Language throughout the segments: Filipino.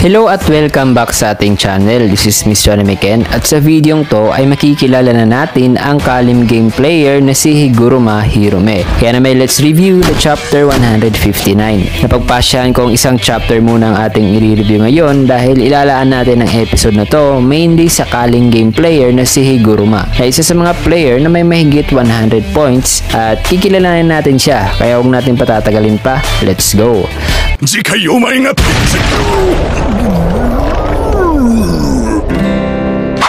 Hello at welcome back sa ating channel. This is Miss Johnny Meken at sa videong to ay makikilala na natin ang Kalim game player na si Higuruma Hirome. Kaya naman let's review the chapter 159. Napagpasyahan kong isang chapter muna ang ating i-review ngayon dahil ilalaan natin ang episode na to mainly sa Kalim game player na si Higuruma, na isa sa mga player na may mahigit 100 points at kikilalanin natin siya. Kaya huwag natin patatagalin pa. Let's go! 次回お前が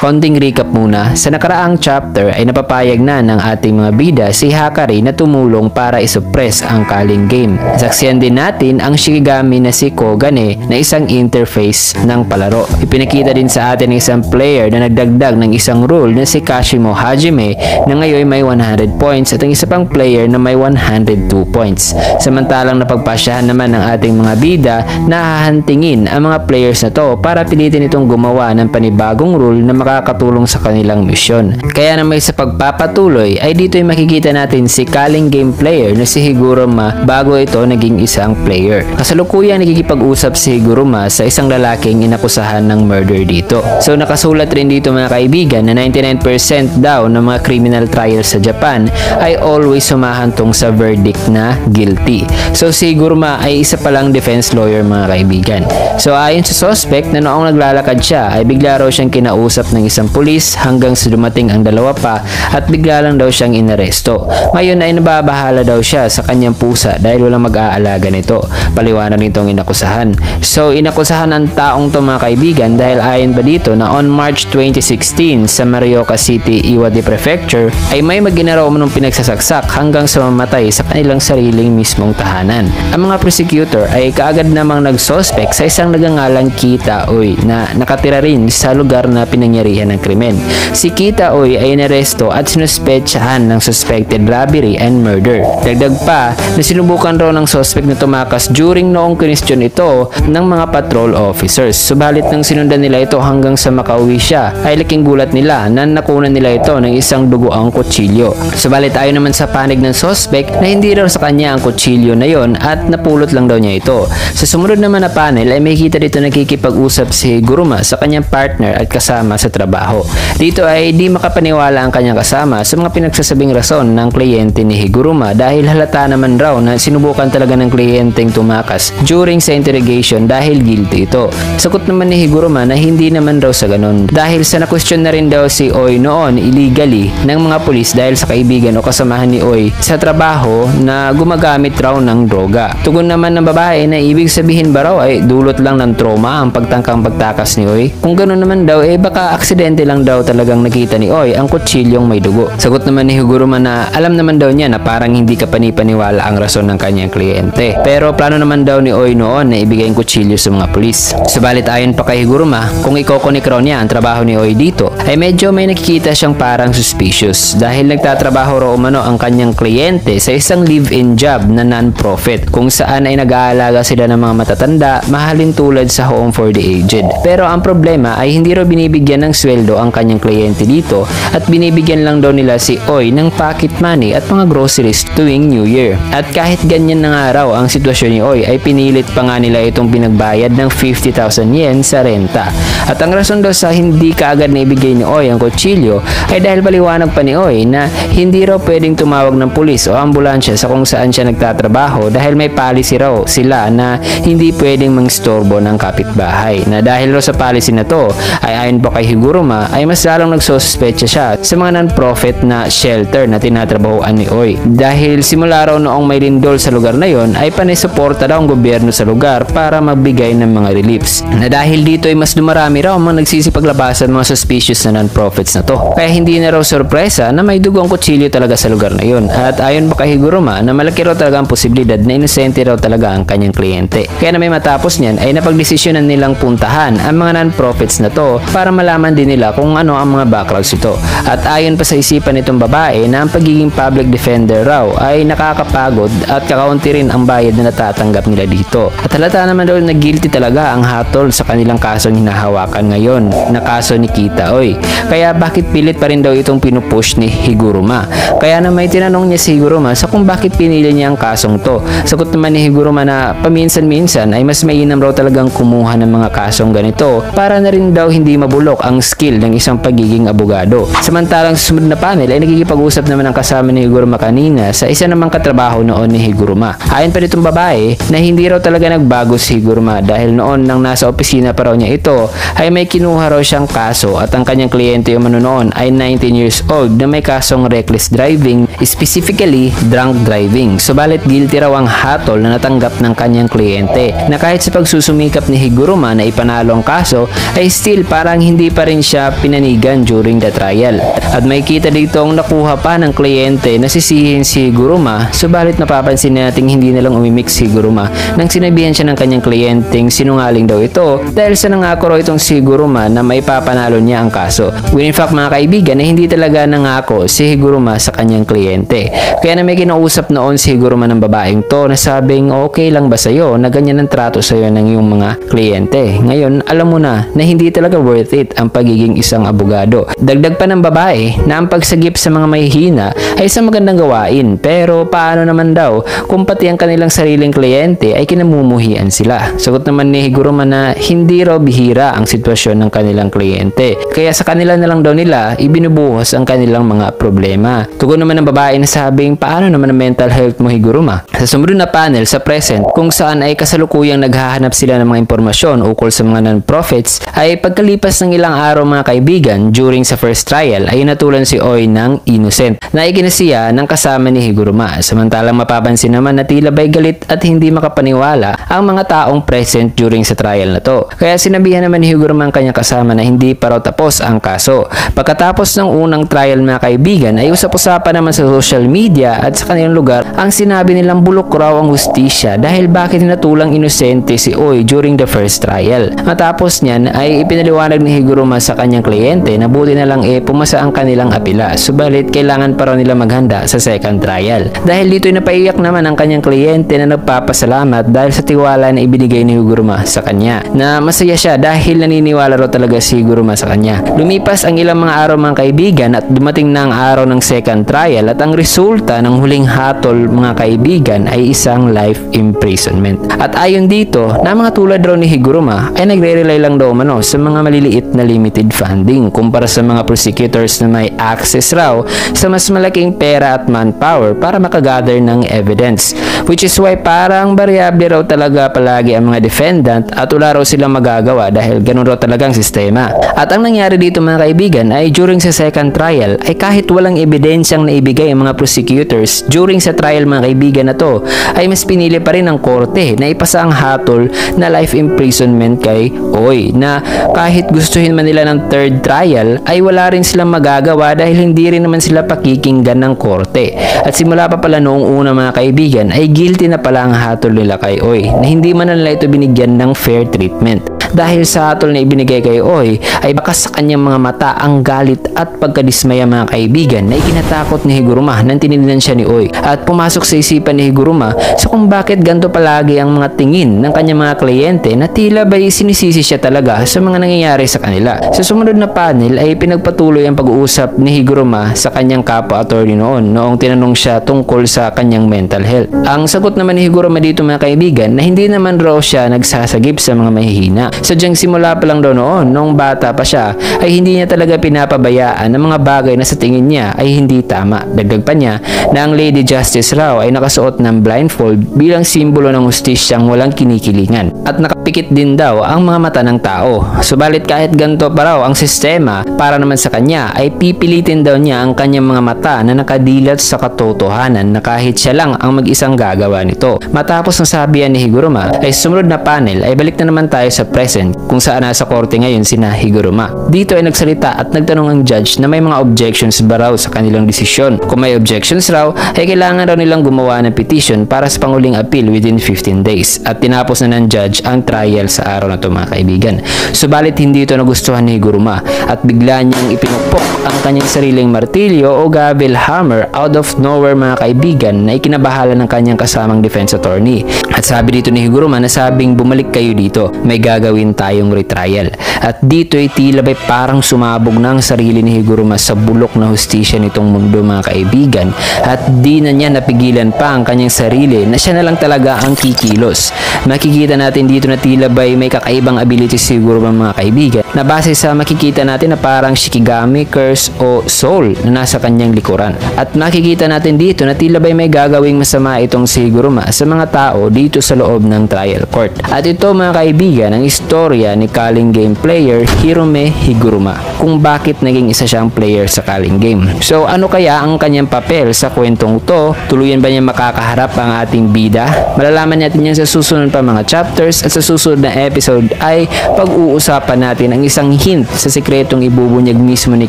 Konting recap muna, sa nakaraang chapter ay napapayag na ng ating mga bida si Hakari na tumulong para isuppress ang Kaling game. Saksiyan din natin ang Shikigami na si Kogane na isang interface ng palaro. Ipinakita din sa atin ng isang player na nagdagdag ng isang rule na si Kashimo Hajime na ngayon may 100 points at ang isa pang player na may 102 points. Samantalang napagpasyahan naman ng ating mga bida na hahantingin ang mga players na to para pilitin itong gumawa ng panibagong rule na makakatulong sa kanilang misyon. Kaya naman sa pagpapatuloy ay dito ay makikita natin si Kaling game player na si Higuruma bago ito naging isang player. Kasalukuyan nakikipag-usap si Higuruma sa isang lalaking inakusahan ng murder dito. So nakasulat rin dito mga kaibigan na 99% daw ng mga criminal trials sa Japan ay always sumahantong sa verdict na guilty. So si Higuruma ay isa palang defense lawyer mga kaibigan. So ayon sa suspect na noong naglalakad siya ay bigla raw siyang kinausap ng isang pulis hanggang sa dumating ang dalawa pa at bigla lang daw siyang inaresto. Ngayon ay nababahala daw siya sa kanyang pusa dahil walang mag-aalaga nito. Paliwanag nitong inakusahan. So inakusahan ang taong to mga kaibigan dahil ayon pa dito na on March 2016 sa Morioka City, Iwate Prefecture ay may maginaraw manong pinagsasaksak hanggang sa mamatay sa kanilang sariling mismong tahanan. Ang mga prosecutor ay kaagad namang nag-suspect sa isang nagangalang Kita Oy na nakatira rin sa lugar na pinangyarihan ng krimen. Si Kita Oy ay inaresto at sinuspetsahan ng suspected robbery and murder. Dagdag pa na sinubukan raw ng suspect na tumakas during noong question ito ng mga patrol officers. Subalit nang sinundan nila ito hanggang sa makauwi siya ay laking gulat nila na nakunan nila ito ng isang dugoang kutsilyo. Subalit ayon naman sa panig ng suspect na hindi raw sa kanya ang kutsilyo na yon at napulot lang daw niya ito. Sa sumunod naman na panel ay makikita dito nakikipag-usap si Higuruma sa kanyang partner at kasama sa trabaho. Dito ay di makapaniwala ang kanyang kasama sa mga pinagsasabing rason ng kliyente ni Higuruma dahil halata naman raw na sinubukan talaga ng kliyenteng tumakas during sa interrogation dahil guilty ito. Sagot naman ni Higuruma na hindi naman raw sa ganun dahil sa na-question na rin daw si Oy noon illegally ng mga pulis dahil sa kaibigan o kasamahan ni Oy sa trabaho na gumagamit raw ng droga. Tugon naman ng babae na ibig sabihin ba raw ay dulot lang ng trauma ang pagtangkang pagtakas ni Oy? Kung ganun naman daw baka aksidente lang daw talagang nakita ni Oy ang kutsilyong may dugo. Sagot naman ni Higuruma na alam naman daw niya na parang hindi ka panipaniwala ang rason ng kanyang kliyente. Pero plano naman daw ni Oy noon na ibigay ang kutsilyo sa mga pulis. Subalit ayon pa kay Higuruma, kung ikokonik raw niya ang trabaho ni Oy dito, ay medyo may nakikita siyang parang suspicious dahil nagtatrabaho raw umano ang kanyang kliyente sa isang live-in job na non-profit kung saan ay nag-aalaga sila ng mga matatanda, mahalin tulad sa home for the aged. Pero ang problema ay hindi raw binibigyan ng sweldo ang kanyang kliyente dito at binibigyan lang daw nila si Oy ng pocket money at mga groceries tuwing New Year. At kahit ganyan na nga raw ang sitwasyon ni Oy ay pinilit pa nga nila itong pinagbayad ng 50,000 yen sa renta. At ang rason daw sa hindi kaagad na ibigay ni Oy ang kutsilyo ay dahil paliwanag pa ni Oy na hindi raw pwedeng tumawag ng pulis o ambulansya sa kung saan siya nagtatrabaho dahil may policy raw sila na hindi pwedeng mangstorbo ng kapitbahay. Na dahil raw sa policy na to ay ayon pa kay Higuruma ay mas lalong nagsususpecha siya sa mga non-profit na shelter na tinatrabahoan ni Oy. Dahil simula raw noong may lindol sa lugar na yon ay panisuporta daw ang gobyerno sa lugar para magbigay ng mga reliefs. Na dahil dito ay mas dumarami raw mga nagsisipaglabasan mga suspicious na non-profits na to. Kaya hindi na raw sorpresa na may dugong kutsilyo talaga sa lugar na yon. At ayon pa kay Higuruma na malaki raw talaga ang posibilidad na inosente raw talaga ang kanyang kliyente. Kaya na may matapos niyan ay napagdesisyonan nilang puntahan ang mga non-profits na to para malaman malaman din nila kung ano ang mga backgrounds ito. At ayon pa sa isipan nitong babae na ang pagiging public defender raw ay nakakapagod at kakaunti rin ang bayad na natatanggap nila dito. At halata naman daw na guilty talaga ang hatol sa kanilang kasong hinahawakan ngayon na kaso ni Kita Oy. Kaya bakit pilit pa rin daw itong pinupush ni Higuruma? Kaya na may tinanong niya si Higuruma sa kung bakit pinili niya ang kasong to. Sagot naman ni Higuruma na paminsan-minsan ay mas mainam raw talagang kumuha ng mga kasong ganito para na rin daw hindi mabulok ang skill ng isang pagiging abogado. Samantalang sa sumunod na panel ay nagkikipag-usap naman ang kasama ni Higuruma kanina sa isa namang katrabaho noon ni Higuruma. Ayon pa nitong babae na hindi raw talaga nagbago si Higuruma dahil noon nang nasa opisina pa raw niya ito ay may kinuha raw siyang kaso at ang kanyang kliyente yung noon ay 19 years old na may kasong reckless driving, specifically drunk driving. Subalit guilty raw ang hatol na natanggap ng kanyang kliyente na kahit sa pagsusumikap ni Higuruma na ipanalo ang kaso ay still parang hindi pa rin siya pinanigan during the trial. At may kita dito ang nakuha pa ng kliyente na sisihin si Higuruma, subalit napapansin nating hindi nalang umimik si Higuruma nang sinabihan siya ng kanyang kliyenteng sinungaling daw ito dahil sa nangako raw itong si Higuruma na maipapanalo niya ang kaso. When in fact mga kaibigan na hindi talaga nangako si Higuruma sa kanyang kliyente. Kaya na may kinausap noon si Higuruma ng babaeng to na sabing okay lang ba sa'yo na ganyan ang trato sa'yo ng iyong mga kliyente. Ngayon alam mo na hindi talaga worth it ang pagiging isang abogado. Dagdag pa ng babae na ang pagsagip sa mga mahihina ay isang magandang gawain pero paano naman daw kung pati ang kanilang sariling kliyente ay kinamumuhian sila. Sagot naman ni Higuruma na hindi raw bihira ang sitwasyon ng kanilang kliyente. Kaya sa kanila na lang daw nila ibinubuhos ang kanilang mga problema. Tugon naman ng babae na sabing paano naman ang mental health mo Higuruma? Sa sumunod na panel sa present kung saan ay kasalukuyang naghahanap sila ng mga impormasyon ukol sa mga non-profits ay pagkalipas ng ilang araw mga kaibigan during sa first trial ay natulan si Oy ng innocent na ikinasiya ng kasama ni Higuruma. Samantalang mapapansin naman na tila ba'y galit at hindi makapaniwala ang mga taong present during sa trial na to. Kaya sinabihan naman ni Higuruma ang kanyang kasama na hindi pa raw tapos ang kaso. Pagkatapos ng unang trial mga kaibigan ay usap-usapan naman sa social media at sa kanilang lugar ang sinabi nilang bulok raw ang hustisya dahil bakit natulang inosente si Oy during the first trial. Matapos niyan ay ipinaliwanag ni Higuruma sa kanyang kliyente na buti na lang pumasa ang kanilang apila. Subalit kailangan pa raw nila maghanda sa second trial. Dahil dito ay napaiyak naman ang kanyang kliyente na nagpapasalamat dahil sa tiwala na ibinigay ni Higuruma sa kanya. Na masaya siya dahil naniniwala raw talaga si Higuruma sa kanya. Lumipas ang ilang mga araw mga kaibigan at dumating na ang araw ng second trial at ang resulta ng huling hatol mga kaibigan ay isang life imprisonment. At ayon dito na mga tulad raw ni Higuruma ay nagre-rely lang daw sa mga maliliit na limited funding kumpara sa mga prosecutors na may access raw sa mas malaking pera at manpower para makagather ng evidence, which is why parang variable raw talaga palagi ang mga defendant at wala raw silang magagawa dahil ganun raw talagang sistema. At ang nangyari dito mga kaibigan ay during sa second trial ay kahit walang ebidensyang naibigay ang mga prosecutors during sa trial mga kaibigan na to ay mas pinili pa rin ng korte na ipasa ang hatol na life imprisonment kay Oy na kahit gustuhin man nila ng third trial ay wala rin silang magagawa dahil hindi rin naman sila pakikinggan ng korte. At simula pa pala noong una mga kaibigan ay guilty na pala ang hatol nila kay Oy na hindi man nila ito binigyan ng fair treatment. Dahil sa hatol na ibinigay kay Oy ay bakas sa kanyang mga mata ang galit at pagkadismaya mga kaibigan na ikinatakot ni Higuruma nang tinignan siya ni Oy at pumasok sa isipan ni Higuruma sa kung bakit ganito palagi ang mga tingin ng kanyang mga kliyente na tila ba'y sinisisi siya talaga sa mga nangyayari sa kanila. Sa sumunod na panel ay pinagpatuloy ang pag-uusap ni Higuruma sa kanyang kapwa-attorney noong tinanong siya tungkol sa kanyang mental health. Ang sagot naman ni Higuruma dito mga kaibigan na hindi naman raw siya nagsasagip sa mga mahihina. Sadyang simula pa lang daw noong bata pa siya ay hindi niya talaga pinapabayaan ng mga bagay na sa tingin niya ay hindi tama. Dagdag pa niya na ang Lady Justice raw ay nakasuot ng blindfold bilang simbolo ng hustisyang walang kinikilingan at nakapikit din daw ang mga mata ng tao. Subalit kahit ganito pa raw ang sistema para naman sa kanya ay pipilitin daw niya ang kanyang mga mata na nakadilat sa katotohanan na kahit siya lang ang mag-isang gagawa nito. Matapos ng sabihan ni Higuruma ay sumunod na panel ay balik na naman tayo sa present kung saan nasa korte ngayon sina Higuruma. Dito ay nagsalita at nagtanong ang judge na may mga objections ba raw sa kanilang desisyon. Kung may objections raw ay kailangan raw nilang gumawa ng petition para sa panguling appeal within 15 days at tinapos na ng judge ang retrial sa araw na ito mga kaibigan. Subalit hindi ito nagustuhan ni Higuruma at bigla niyang ipinukpok ang kanyang sariling martilyo o gavel hammer out of nowhere mga kaibigan na ikinabahala ng kanyang kasamang defense attorney. At sabi dito ni Higuruma na sabing bumalik kayo dito, may gagawin tayong retrial. At dito ay tila ba'y parang sumabog na ang sarili ni Higuruma sa bulok na hustisya nitong mundo mga kaibigan at di na niya napigilan pa ang kanyang sarili na siya na lang talaga ang kikilos. Makikita natin dito na tila ba'y may kakaibang ability siguro mga kaibigan na base sa makikita natin na parang Shikigami, Curse o Soul na nasa kanyang likuran. At makikita natin dito na tila ba'y may gagawing masama itong si Higuruma sa mga tao dito sa loob ng trial court. At ito mga kaibigan ang istorya ni Culling Game player Hirome Higuruma kung bakit naging isa siyang player sa Culling Game. So ano kaya ang kanyang papel sa kwentong to? Tuluyan ba niya makakaharap ang ating bida? Malalaman natin yan sa susunod pa mga chapters at sa susunod na episode ay pag-uusapan natin ang isang hint sa sikretong ibubunyag mismo ni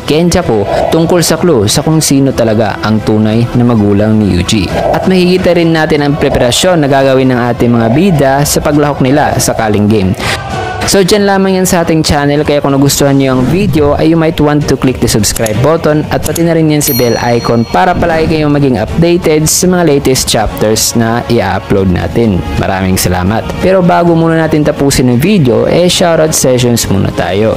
Kenjaku tungkol sa clue sa kung sino talaga ang tunay na magulang ni Yuji. At makikita rin natin ang preparasyon na gagawin ng ating mga bida sa paglahok nila sa Culling Game. So dyan lamang yan sa ating channel, kaya kung nagustuhan nyo ang video ay you might want to click the subscribe button at pati na rin yan si bell icon para palagi kayong maging updated sa mga latest chapters na i-upload natin. Maraming salamat. Pero bago muna natin tapusin ang video, shoutout sessions muna tayo.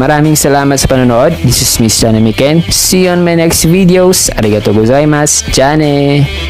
Maraming salamat sa panonood. This is Miss Jane Miken. See you on my next videos. Arigatou gozaimasu. Jane!